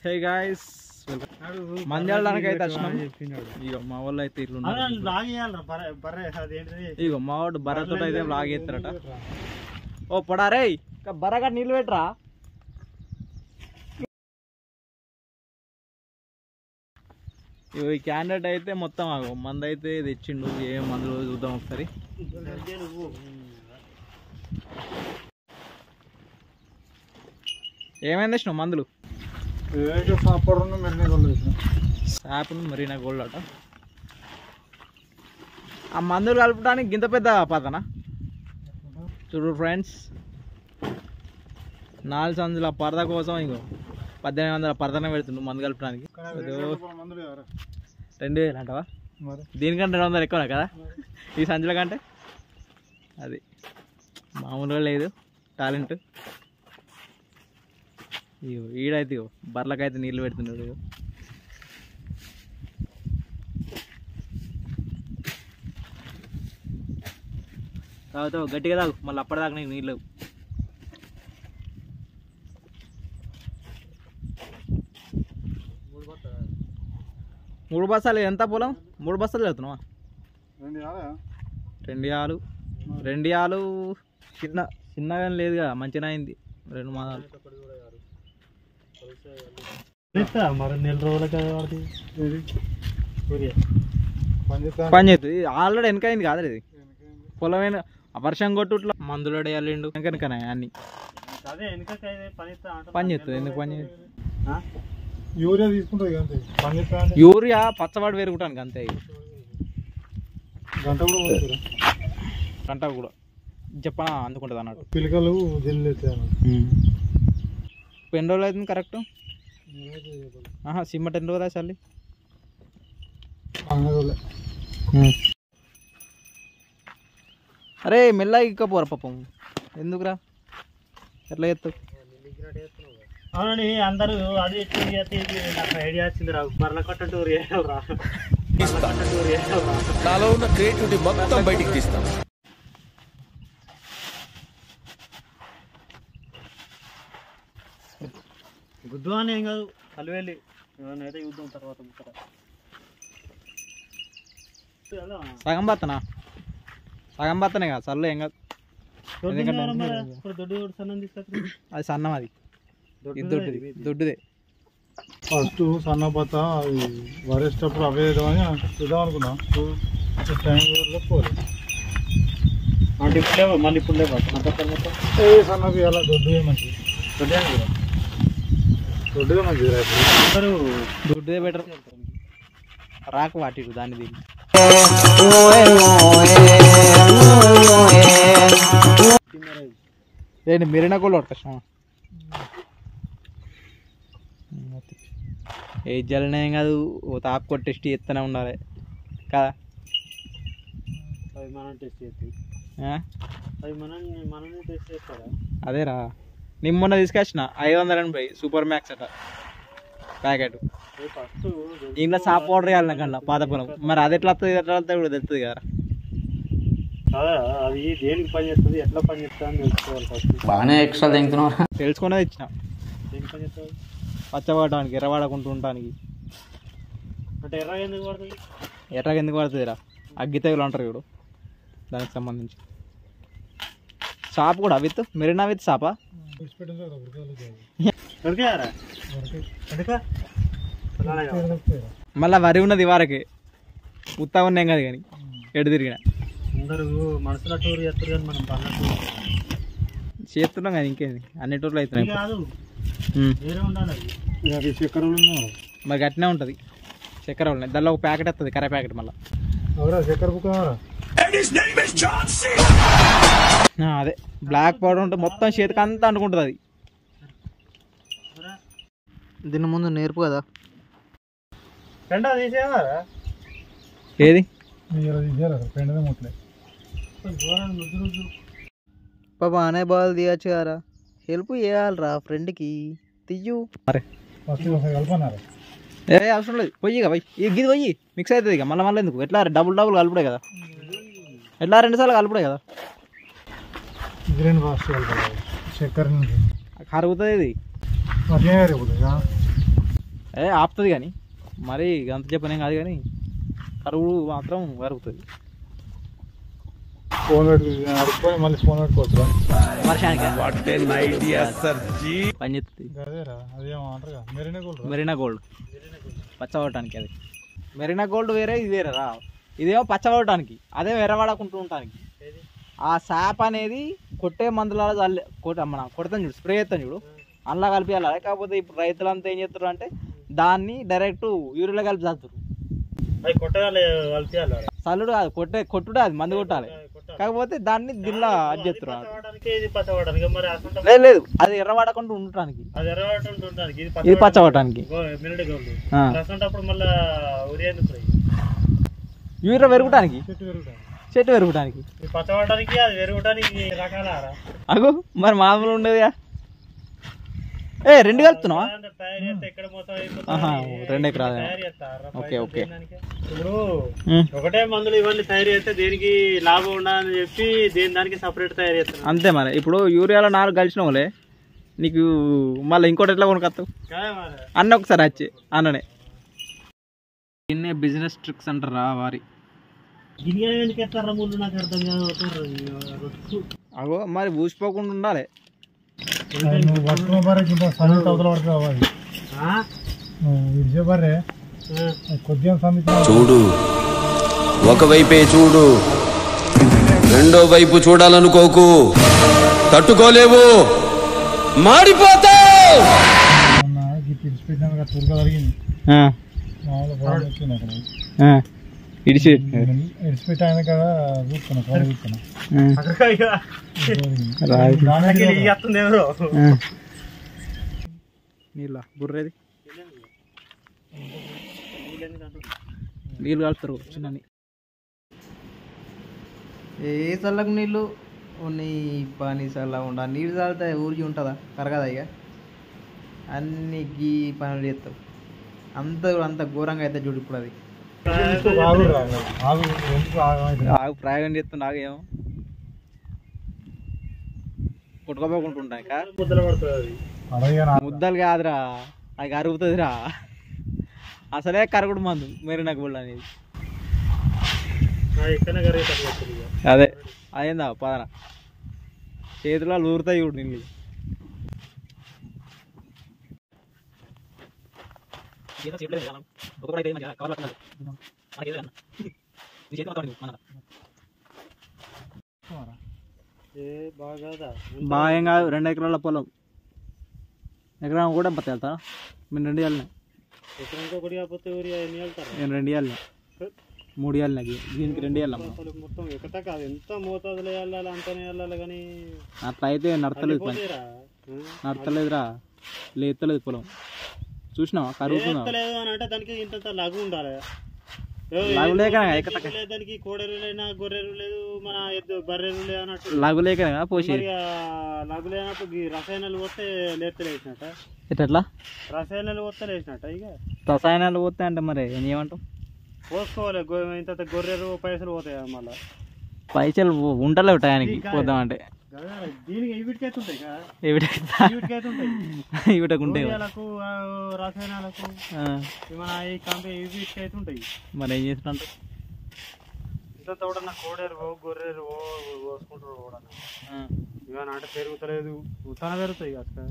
Hey guys మంజాలడానికి అయితే వచ్చినాం. ఇగో మా వాళ్ళు అయితే ఇట్లా ఇగో మా వాడు బర్రతో అయితే బ్లాగ్ చేస్తారట. ఓ పొడారే బర్రగా నీళ్ళు పెట్టరా. ఈ క్యాండిడేట్ అయితే మొత్తం మందు అయితే తెచ్చిండు. ఏం మందులు చూద్దాం ఒకసారి. ఏమైంది తెచ్చినావు మందులు? సాపును మెరీనా గోల్డ్ అట. ఆ మందులు కలపడానికి గింత పెద్ద పాతనా చూడు ఫ్రెండ్స్. 4 సంచుల పరద కోసం ఇంకో 1800 పరదనే పెడుతుండు మందు కలపడానికి. 2000 అంటవా? దీనికంటే 200 ఎక్కువనా కదా ఈ సంచుల కంటే. అది మామూలుగా లేదు టాలెంట్. ఇగో ఈడైతే ఇగో బర్లకైతే నీళ్ళు పెడుతున్నాడు. ఇగో తాగుతావు గట్టిగా తాగు, మళ్ళీ అప్పటిదాకా నీకు నీళ్ళు. 3 బస్తాలు ఎంత పొలం? 3 బస్తాలు వెళ్తున్నావా? 2 ఆలు చిన్నగా లేదు కదా, మంచిగా అయింది. 2 మాసాలు పని చేస్తుంది. ఆల్రెడీ వెనకైంది కాదు ఇది పొలమైన వర్షం కొట్టుట్లా మందులు వేయాలిండు వెనకనే అన్ని పని చేస్తుంది. ఎందుకు పని చేస్తుంది? యూరియా తీసుకుంటుంది. యూరియా పచ్చవాడు పెరుగుటానికి అంతే. గంట కూడా చెప్పనా అందుకుంటుంది అన్నట్టు. పిలకలు ఎన్ని రోజులు అవుతుంది కరెక్ట్? సిమ్మట్ ఎన్ని రోజులు చల్లి? అరే మెల్లగా ఇక్కపోరా పాపం. ఎందుకురా ఎట్లా చేస్తావు? అవునండి అందరూ అది నాకు ఐడియా వచ్చింది రా. బర్ల కట్ట టూర్ చేయాలరా. నాలో ఉన్న క్రియేటివిటీ మొత్తం బయటికి తీస్తాం. గుద్దు అని ఏం కాదు, కలివెళ్ళి అయితే చూద్దాం తర్వాత. సగం బత్తనే కదా చల్లు ఏం కాదు. అది సన్నం, అది దొడ్డుదే. ఫస్ట్ సన్న బత్త వరేసేటప్పుడు అవే వేద్దామని చూద్దాం అనుకున్నా. టైం పోలేదు. మళ్ళీ ఇప్పుడు లేవు సన్నది అలా దొడ్డుదే మంచిది. దొడ్డుగా మంచిది. అందరూ దొడ్డుదే బెటర్. రాకు వాటి దాన్ని దీన్ని ఏంటి మెరీనా గోల్డ్ కష్టమా? ఏ జలనే కాదు, ఓ తాపు కొట్టి టెస్ట్ చేస్తూనే ఉండాలి కదా. అవి మనం టెస్ట్ చేస్తాయి. అవి మనల్ని టెస్ట్ చేస్తారా? అదేరా నేను మొన్న తీసుకొచ్చిన 580 సూపర్ మ్యాక్స్ అట ప్యాకెట్. ఇంట్లో సాప్ పౌడర్ వేయాలి నాకు అలా పాత పొలం. మరి అది ఎట్లా వస్తుంది ఎట్లా వస్తుంది కూడా తెలుస్తుంది కదా. అది దేనికి పని చేస్తుంది, ఎట్లా పని చేస్తుంది అని తెలుసుకోవాలి ఫస్ట్. బాగానే ఎక్స్ట్రా తింటున్నావు. తెలుసుకునేది ఇచ్చిన. దేనికి పని చేస్తుంది? పచ్చబడటానికి, ఎర్రవాడకుంటూ ఉండటానికి. అంటే ఎర్రగా ఎందుకు పడుతుంది? ఎర్రగా ఎందుకు పడుతుందిరా? అగ్గి తెగులు అంటారు ఇప్పుడు దానికి సంబంధించి. షాప్ కూడా విత్ మెరీనా విత్ షాపా? మళ్ళీ వరి ఉన్నది వారికి ఉత్తా ఉన్నాం కదా. కానీ ఎడు తిరిగిన అందరూ మనసులో టూర్ చేస్తారు కానీ మనం పనుల చేస్తున్నాం కదా. ఇంకేంది అన్ని టూర్లు అవుతున్నాయి. వేరే ఉండాలి. చక్కెర మరి గట్టినే ఉంటుంది. చక్కెర ఉన్నాయి దానిలో ఒక ప్యాకెట్ వస్తుంది, కర్రీ ప్యాకెట్. మళ్ళీ చక్కెర బుక్ అదే బ్లాక్ పౌడర్ ఉంటుంది మొత్తం చేతికి అంతా అనుకుంటుంది. అది దీని ముందు నేర్పు కదా. ఏది పాపా అనే బాల్ తీయచ్చు కదా. హెల్ప్ చేయాలరా ఫ్రెండ్కి. తీయు అరే ఏ అవసరం లేదు. పొయ్యి పోయి గిది పోయి మిక్స్ అవుతుంది ఇక. మళ్ళీ ఎందుకు ఎట్లా డబుల్ కలుపుడే కదా. ఎట్లా 2 సార్లు కలుపుడే కదా. చక్కెర కరుగుతుంది ఇది. ఆపుతుంది కానీ మరి అంత చెప్పనేం కాదు కానీ కరువు మాత్రం పెరుగుతుంది. ఫోన్ పెట్టుకుని మళ్ళీ ఫోన్ పెట్టుకోవచ్చు వర్షానికి పని చేస్తుంది. అదేరా అదేమంటారు మెరీనా గోల్డ్ పచ్చబడటానికి. అది మెరీనా గోల్డ్ వేరే, ఇది వేరే రా. ఇదేమో పచ్చబడటానికి, అదే ఎర్రవాడకుంటూ ఉంటానికి. ఆ శాప్ అనేది కొట్టే మందుల మన కొడతాం చూడు, స్ప్రే చేస్తాం చూడు, అందులో కలిపి వెళ్ళాలి. కాకపోతే ఇప్పుడు రైతులంతా ఏం చేస్తారు అంటే దాన్ని డైరెక్ట్ యూరియాలో కలిపి చల్లుతారు. చల్లుడు కాదు, కొట్టుడే, అది మందు కొట్టాలి. కాకపోతే దాన్ని దిల్లా అది చేస్తారు. లేదు అది ఎర్రవాడకుండా ఉండటానికి, ఇది పచ్చబడటానికి. యూరియా పెరుగుటానికి, చెట్టు పెరుగుటానికి. అగో మరి మామూలు ఉండేదిగా. రెండు కలుపుతున్నావా? 2 ఎకరాలు. Okay okay. ఇప్పుడు ఒకటే మందులు ఇవన్నీ తయారు చేస్తే దేనికి లాభం ఉండాలని చెప్పి దానికి సపరేట్ తయారు చేస్తాను అంతే. మరి ఇప్పుడు యూరియాలో 4 కలిసిన వాళ్ళే నీకు మళ్ళీ ఇంకోటి ఎట్లా కొనుక్కొస్తావు అన్న? ఒకసారి వచ్చి అన్ననే దీన్నే బిజినెస్ ట్రిక్స్ అంటారా వారి. అగో మరి ఊసిపోకుండా ఉండాలి. చూడు, ఒకవైపే చూడు, రెండో వైపు చూడాలనుకోకు, తట్టుకోలేవు, మాడిపోతావు. ఇడిచిపెట్టాను కదా నీళ్ళ బుర్రేది నీళ్ళు కలుపుతారు చిన్న. ఏ చల్లకు నీళ్ళు ఉన్నాయి పని చల్లగా ఉండ. నీళ్ళు చల్లితే ఊరికి ఉంటుందా? కరగదా? ఇక అన్ని గీ పనులు చేస్తావు. అంత ఘోరంగా అయితే చూడు. ఇప్పుడు అది ఆగు ప్రయోగం చేస్తుంది. ఆగేమో కొట్టుకోపోకుంటుంటాయి. ముద్దలు కాదురా, అది కరుగుతుందిరా. అసలే కరుగుడు మందు మెరీనా గోల్డ్ అనేది. అదే అదేందా పదన చేతిలో ఊరుతాయి చూడు నీళ్ళు. బాగా ఏం కాదు. 2 ఎకరాల పొలం, ఎకరా కూడా పత్తి వెళ్తా. మేము 2 ఇవ్వాలి, నేను 2 ఇవ్వాలి, 3 ఇవ్వాలి. నాకు దీనికి 2 ఇవ్వాలి. మొత్తం ఒకటే కాదు, ఎంత మోతాదులో వెళ్ళాలి అంతనే వెళ్ళాలి. కానీ అట్లా అయితే నడతలేదు పని, నడతలేదురా, లేతలేదు పొలం. చూసినావా కరుగుతున్నావు అని అంటే దానికి ఇంత లాగు ఉండాలి. లాగు లేక దానికి కోడెలు లేనా గొర్రెలు లేదు, మన బర్రెలు లేదు అన్నట్టు. లాగు లేక పోసి లాగు లేనప్పుడు రసాయనాలు పోతే లేతలేసినట్ట. ఎట్లా రసాయనాలు పోతే లేచినట్ట. ఇక రసాయనాలు పోతే అంటే మరి ఏమంటావు? పోసుకోవాలి. ఇంత గొర్రెలు పైసలు పోతాయి. మళ్ళీ పైసలు ఉండలేవు టయానికి పోదామంటే. దీనికి ఇవిటకుంటాయి రసాయనాలకు మన ఈ కంపెనీ వీటికి అయితే ఉంటాయి. మరి ఏం చేస్తున్నా ఇంత కూడా కోడేరు గొర్రెలు పోసుకుంటారు కూడా. ఇక అంటే పెరుగుతలేదు, ఉత్తాన పెరుగుతాయి. అసలు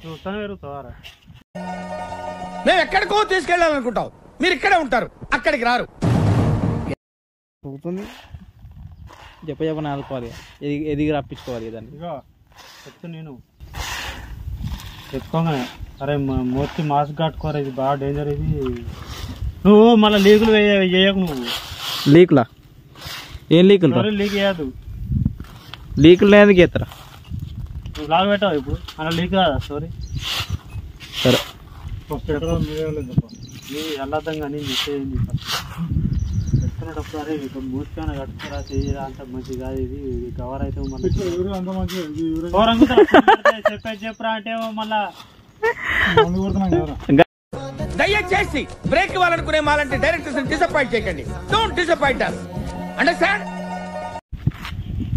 నువ్వు ఉత్తాన పెరుగుతావారా? మేము ఎక్కడికో తీసుకెళ్ళాలనుకుంటాం, మీరు ఇక్కడే ఉంటారు, అక్కడికి రారు. పోతుంది చెప్పని ఆడుకోవాలి, ఎదిగి రప్పించుకోవాలి దాన్ని. ఇక చెప్తా నేను చెప్పుకోగానే, అరే మొత్తి మాస్క్ కట్టుకోరా, ఇది బాగా డేంజర్. ఇది నువ్వు మళ్ళీ లీకులు చేయకు. నువ్వు లీకులా? ఏం లీకులు? లీక్ చేయద్దు. లీకులు ఎందుకు చేస్తారా? నువ్వు లాగ్ పెట్టావు ఇప్పుడు, అలా లీక్ కాదా స్టోరీ? సరే వెళ్ళొద్దాం కానీ చెప్పేది చెప్తున్నప్పుడు, అరే మూసుకొని కట్టుకోరా, చేయరా, అంత మంచిది కాదు. ఇది కవర్ అయితే మళ్ళీ చెప్పేది చెప్పురా అంటే మళ్ళా దయచేసి బ్రేక్ ఇవ్వాలనుకునే మాలంటే డైరెక్టర్స్ డిసప్పాయింట్ చేయకండి. Don't disappoint us. Understand?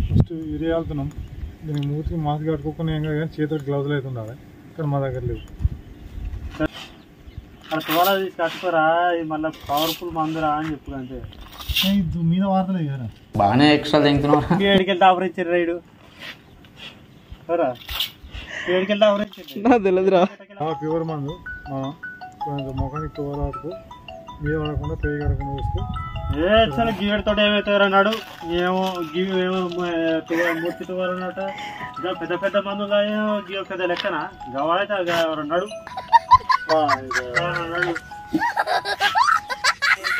First urea వెళ్తున్నాం. దీనికి మూతికి మాస్క్ కట్టుకోకుండా ఏం కాదు కానీ చేతులకు గ్లౌజులు అయితే ఉండాలి. ఇక్కడ మా దగ్గర లేవు. తువాల కట్టుకోరా మళ్ళీ పవర్ఫుల్ మందురా అని చెప్పు అంతే. మీద వార్తలేదు కదా బాగానే ఎక్స్ట్రా తింటున్నావు. ఏడికెళ్తే ఆఫర్ ఇచ్చారు రైడు ఏడికెళ్తే ఆఫర్ ఇచ్చారు నాకు తెలియదురా. ప్యూర్ మందు మొఖానికి తువాల ఆడుతూ మీద పడకుండా పేరు కడకుండా చూస్తూ అసలు గీడితో ఏమవుతారు అన్నాడు. ఏమో గివి ఏమో మూర్తి తువాలు అన్నట పెద్ద పెద్ద మందులు గివ పెద్ద లెక్కన గవాడైతే అన్నాడు.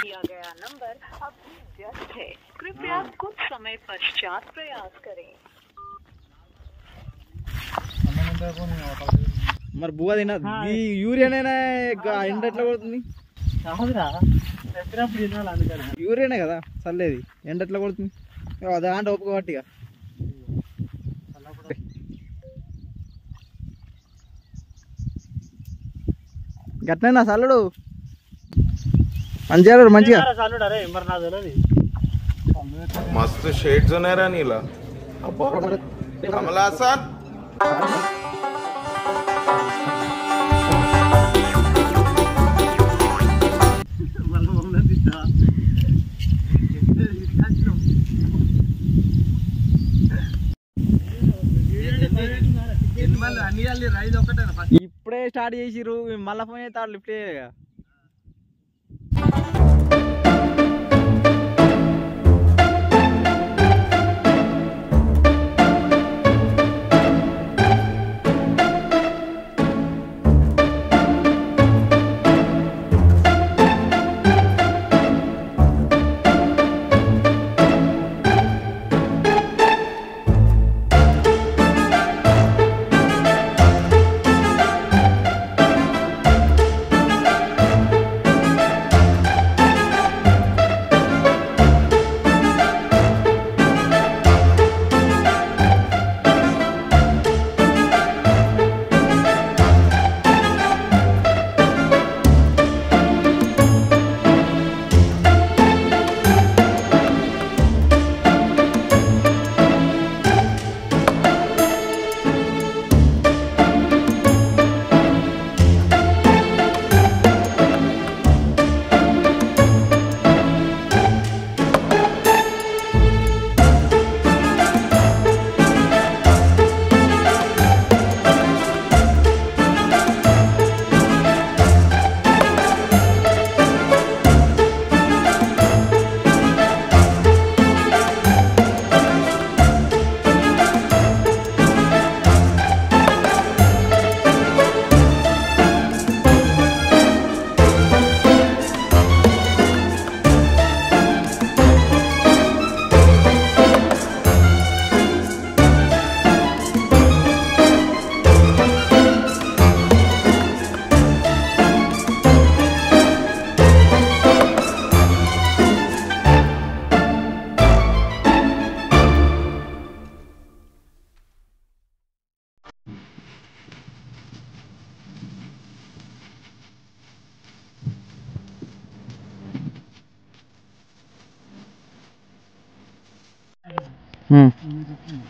दिया गया नंबर अभी व्यस्त है, कृपया कुछ समय पश्चात प्रयास करें. మరి బువ్వ తిన ఈ యూరియానైనా ఎండ ఎట్లా కొడుతుంది? కాదురా చెప్పినప్పుడు తినాలి అందుకని. యూరియానే కదా చల్లేది, ఎండ ఎట్లా కొడుతుంది? అదాంట ఓపిక పట్టిగా గట్లనా చల్లుడు మంచిగా మంచిగా. చల్లుడు అరే మరి నాకు తెలియదు. मस्त शेड्स नाही रा नीला कमला असा ఇప్పుడే స్టార్ట్ చేసిర్రు, మళ్ళీ ఫోన్ అయితే లిఫ్ట్ చేయగా.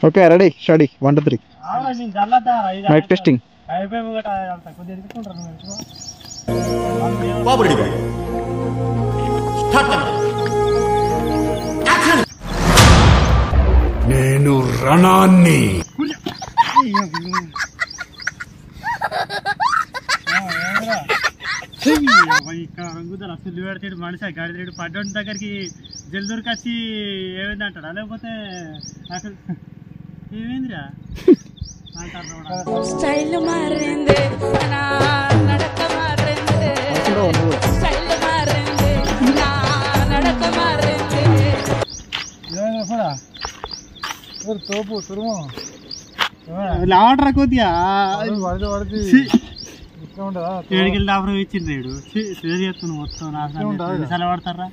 Okay ready steady 1 2 3 mic testing నేను రణాన్ని అసలు పెడతాడు మనిషి గాడి తిరిగి పడ్డోడి దగ్గరికి జల్దూరికి వచ్చి ఏమైంది అంటాడా లేకపోతే అసలు ఏమైందిరా స్టైల్ మారింది నా నడక మారింది స్టైల్ మారింది నా నడక మారింది తోపు తురుము లావటరా కొద్దిగా పడితే పడితే ఏడికెళ్ళి డాబరం ఇచ్చింది రేడు చేస్తున్నాను మొత్తం నాసాలు పడతారా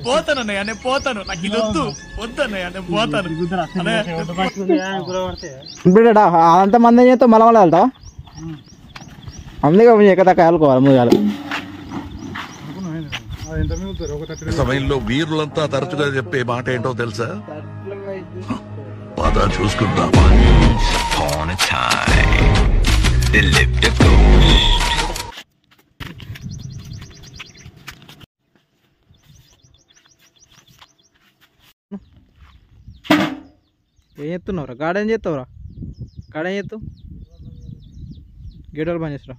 పోతానన్నయ్య నేను పోతాను, నాకు ఇది వద్దు వద్దన్నయ్య నేను పోతాను. ఇప్పుడు అంత మంది ఏం చేస్తావు? మళ్ళీ వెళ్తావా? అందుకే ఎక్కదాకా వెళ్ళుకోవాలి ముందుగా. సమయంలో వీరులంతా తరచుగా చెప్పే మాట ఏంటో తెలుసా? పద చూసుకుందామా. ఏం చేస్తున్నావురా? గార్డెన్ చేస్తావురా? గార్డెన్ చేస్తావు? గేట్ వాళ్ళు పని చేస్తారా?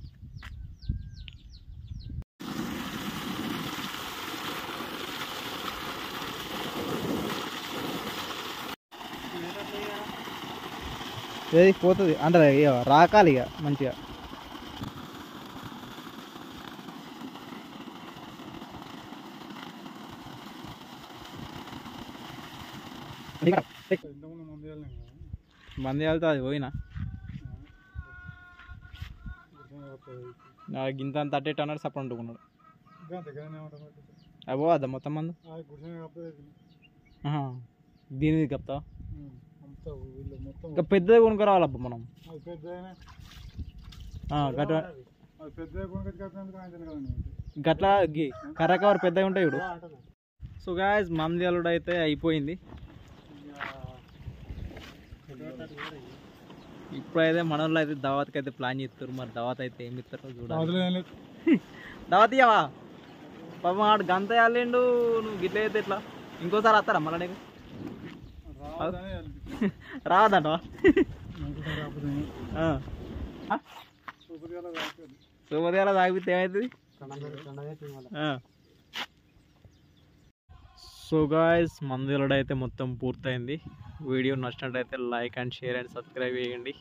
ఏది పోతుంది అంటే ఇక రాకాలి ఇక మంచిగా. ఇంతకుముందు మంది వెళ్ళినాం కదా. మంది వెళ్తా అది పోయినా గింత థర్టీ టన్నర్స్ అప్పుడు అంటుకున్నాడు. అవి పోవద్దా మొత్తం మందు? దీని కప్తా ఇంకా పెద్దది కొనుక్కరావాలబ్బా మనం. గట్లా కర్ర కవర్ పెద్దగా ఉంటాయి ఇప్పుడు. సో గాయ్స్ మంది అల్లుడు అయితే అయిపోయింది. ఇప్పుడైతే మన వాళ్ళు అయితే దావత్కి అయితే ప్లాన్ చేస్తారు. మరి దావత్ అయితే ఏమి ఇస్తారో చూడాలి. దావత్ ఇవ్వవా పాపం ఆడు గంత వేయాలేండు. నువ్వు గిట్ల అయితే ఎట్లా? ఇంకోసారి వస్తారా మళ్ళీ నీకు? రాదంట సూపర్గా తాగితే ఏమవుతుంది? సో గాయ్స్ మందులడైతే మొత్తం పూర్తయింది. వీడియో నచ్చినట్టయితే like and share and subscribe చేయండి.